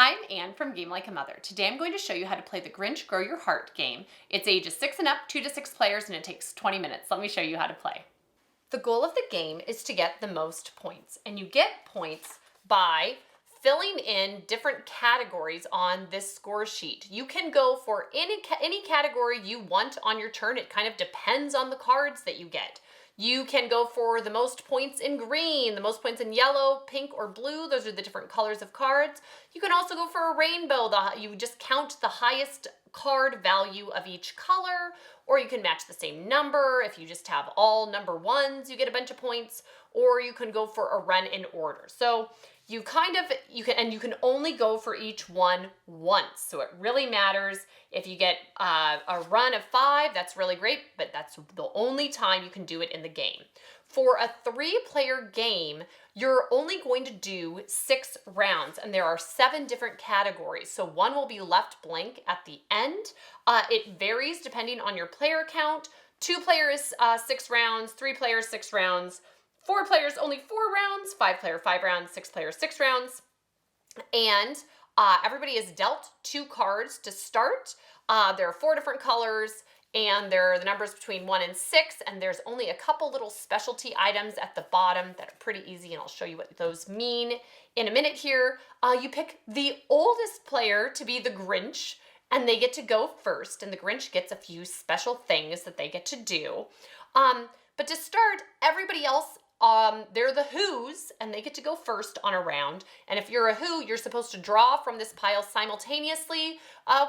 Hi, I'm Anne from Game Like a Mother. Today I'm going to show you how to play the Grinch Grow Your Heart game. It's ages 6 and up, 2 to 6 players, and it takes 20 minutes. Let me show you how to play. The goal of the game is to get the most points, and you get points by filling in different categories on this score sheet. You can go for any category you want on your turn. It kind of depends on the cards that you get. You can go for the most points in green, the most points in yellow, pink, or blue. Those are the different colors of cards. You can also go for a rainbow. You just count the highest card value of each color, or you can match the same number. If you just have all number ones, you get a bunch of points, or you can go for a run in order. So you can only go for each one once. So it really matters if you get a run of 5, that's really great, but that's the only time you can do it in the game. For a 3-player game, you're only going to do 6 rounds, and there are 7 different categories. So one will be left blank at the end. It varies depending on your player count. 2 players, 6 rounds, 3 players, 6 rounds, 4 players, only 4 rounds, 5 player, 5 rounds, 6 players, 6 rounds. And everybody is dealt 2 cards to start. There are 4 different colors, and there are the numbers between 1 and 6, and there's only a couple little specialty items at the bottom that are pretty easy, and I'll show you what those mean in a minute here. You pick the oldest player to be the Grinch, and they get to go first, and the Grinch gets a few special things that they get to do. But to start, everybody else, they're the Who's, and they get to go first on a round. And if you're a Who, you're supposed to draw from this pile simultaneously.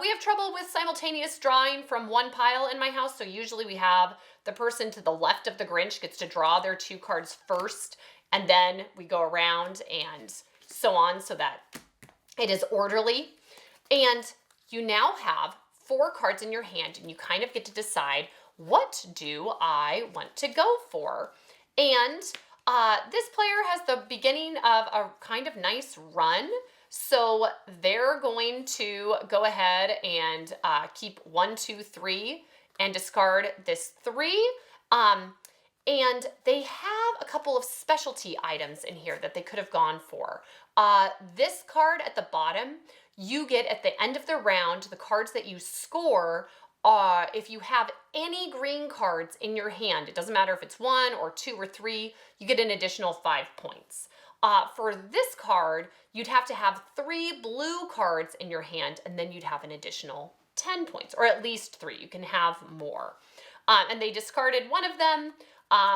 We have trouble with simultaneous drawing from one pile in my house, so usually we have the person to the left of the Grinch gets to draw their 2 cards first, and then we go around and so on so that it is orderly. And you now have 4 cards in your hand, and you kind of get to decide, what do I want to go for? And this player has the beginning of a kind of nice run, so they're going to go ahead and keep 1, 2, 3 and discard this 3. And they have a couple of specialty items in here that they could have gone for. This card at the bottom, you get at the end of the round, the cards that you score. If you have any green cards in your hand, it doesn't matter if it's 1 or 2 or 3, you get an additional 5 points. For this card, you'd have to have 3 blue cards in your hand, and then you'd have an additional 10 points, or at least 3. You can have more. And they discarded one of them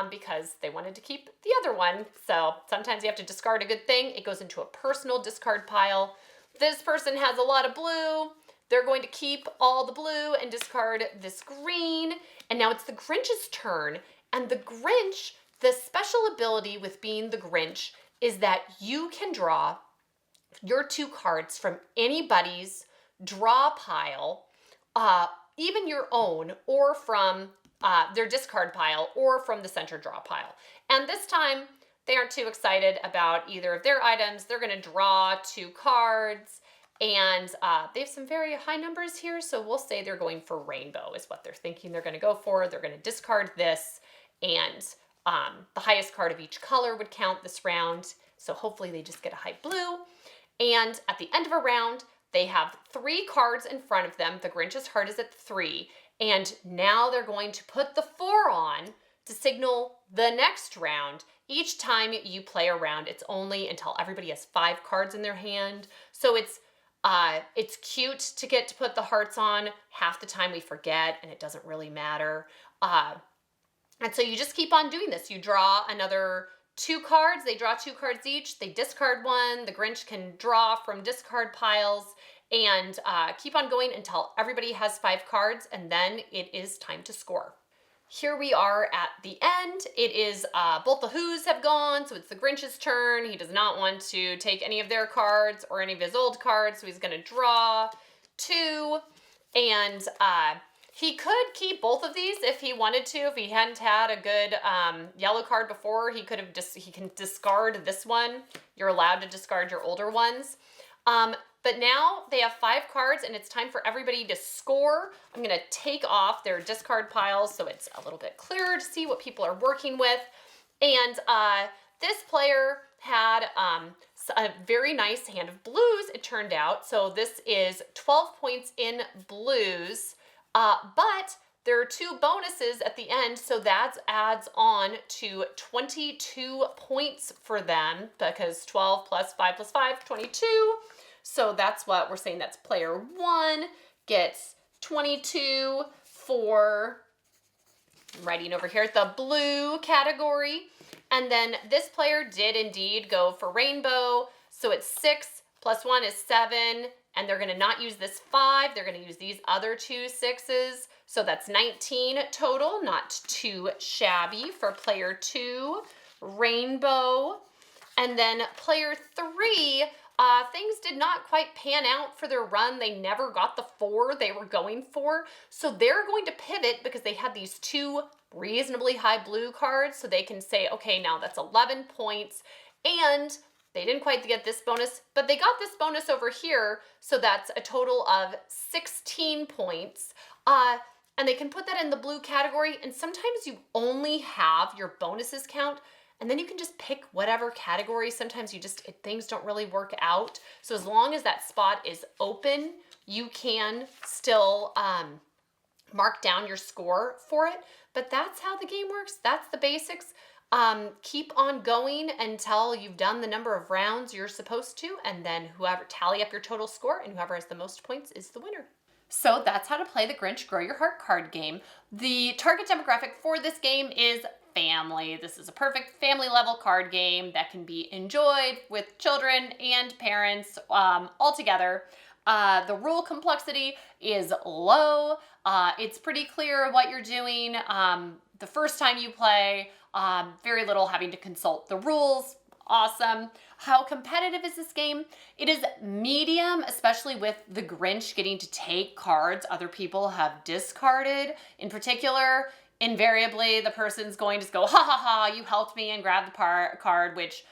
because they wanted to keep the other one. So sometimes you have to discard a good thing. It goes into a personal discard pile. This person has a lot of blue. They're going to keep all the blue and discard this green. And now it's the Grinch's turn. And the Grinch, the special ability with being the Grinch is that you can draw your 2 cards from anybody's draw pile, even your own, or from their discard pile, or from the center draw pile. And this time, they aren't too excited about either of their items. They're going to draw 2 cards. And they have some very high numbers here, so we'll say they're going for rainbow is what they're thinking they're going to go for. They're going to discard this, and the highest card of each color would count this round, so hopefully they just get a high blue. And at the end of a round, they have 3 cards in front of them. The Grinch's heart is at 3, and now they're going to put the 4 on to signal the next round. Each time you play a round, it's only until everybody has 5 cards in their hand, so it's cute to get to put the hearts on. Half the time we forget, and it doesn't really matter. And so you just keep on doing this. You draw another 2 cards. They draw 2 cards each. They discard 1. The Grinch can draw from discard piles, and keep on going until everybody has 5 cards, and then it is time to score. Here we are at the end. It is, both the Who's have gone, so it's the Grinch's turn. He does not want to take any of their cards or any of his old cards, so he's going to draw 2. And he could keep both of these if he wanted to. If he hadn't had a good yellow card before, he can discard this one. You're allowed to discard your older ones. But now they have 5 cards, and it's time for everybody to score. I'm going to take off their discard piles so it's a little bit clearer to see what people are working with. And this player had a very nice hand of blues, it turned out. So this is 12 points in blues, but there are 2 bonuses at the end, so that adds on to 22 points for them, because 12 plus 5 plus 5, 22. So that's what we're saying. That's player 1 gets 22 for, I'm writing over here, the blue category. And then this player did indeed go for rainbow. So it's 6 plus 1 is 7. And they're going to not use this 5. They're going to use these other 2 6s. So that's 19 total. Not too shabby for player 2. Rainbow. And then player 3, things did not quite pan out for their run. They never got the 4 they were going for. So they're going to pivot because they had these 2 reasonably high blue cards. So they can say, okay, now that's 11 points. And they didn't quite get this bonus, but they got this bonus over here. So that's a total of 16 points. And they can put that in the blue category. And sometimes you only have your bonuses count, and then you can just pick whatever category. Sometimes things don't really work out. So as long as that spot is open, you can still mark down your score for it. But that's how the game works. That's the basics. Keep on going until you've done the number of rounds you're supposed to, and then tally up your total score, and whoever has the most points is the winner. So that's how to play the Grinch Grow Your Heart card game. The target demographic for this game is family. This is a perfect family level card game that can be enjoyed with children and parents all together. The rule complexity is low. It's pretty clear what you're doing the first time you play. Very little having to consult the rules. Awesome. How competitive is this game? It is medium, especially with the Grinch getting to take cards other people have discarded. In particular, invariably, the person's going to go, ha ha ha, you helped me, and grab the card, which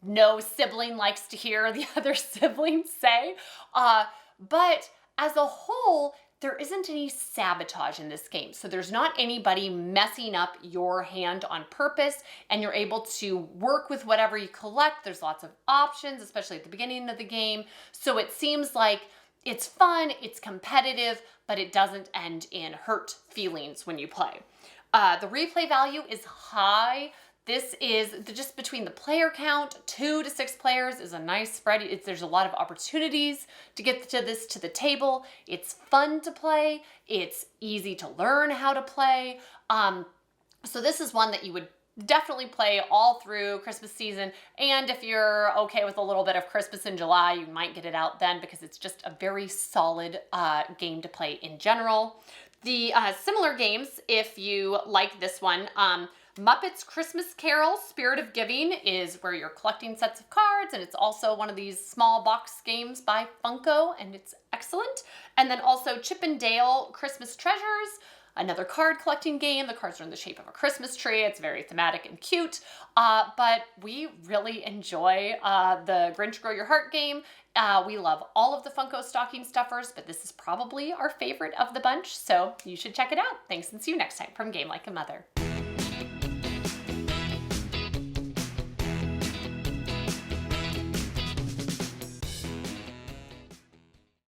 no sibling likes to hear the other sibling say. But as a whole, there isn't any sabotage in this game. So there's not anybody messing up your hand on purpose, and you're able to work with whatever you collect. There's lots of options, especially at the beginning of the game. So it seems like it's fun, it's competitive, but it doesn't end in hurt feelings when you play. The replay value is high. This is just between the player count, 2 to 6 players is a nice spread. There's a lot of opportunities to get to the table. It's fun to play. It's easy to learn how to play. So this is one that you would definitely play all through Christmas season. And if you're okay with a little bit of Christmas in July, you might get it out then, because it's just a very solid game to play in general. The similar games, if you like this one, Muppets Christmas Carol Spirit of Giving is where you're collecting sets of cards, and it's also one of these small box games by Funko, and it's excellent. And then also Chip and Dale Christmas Treasures, another card collecting game. The cards are in the shape of a Christmas tree. It's very thematic and cute, but we really enjoy the Grinch Grow Your Heart game. We love all of the Funko stocking stuffers, but this is probably our favorite of the bunch, so you should check it out. Thanks, and see you next time from Game Like a Mother.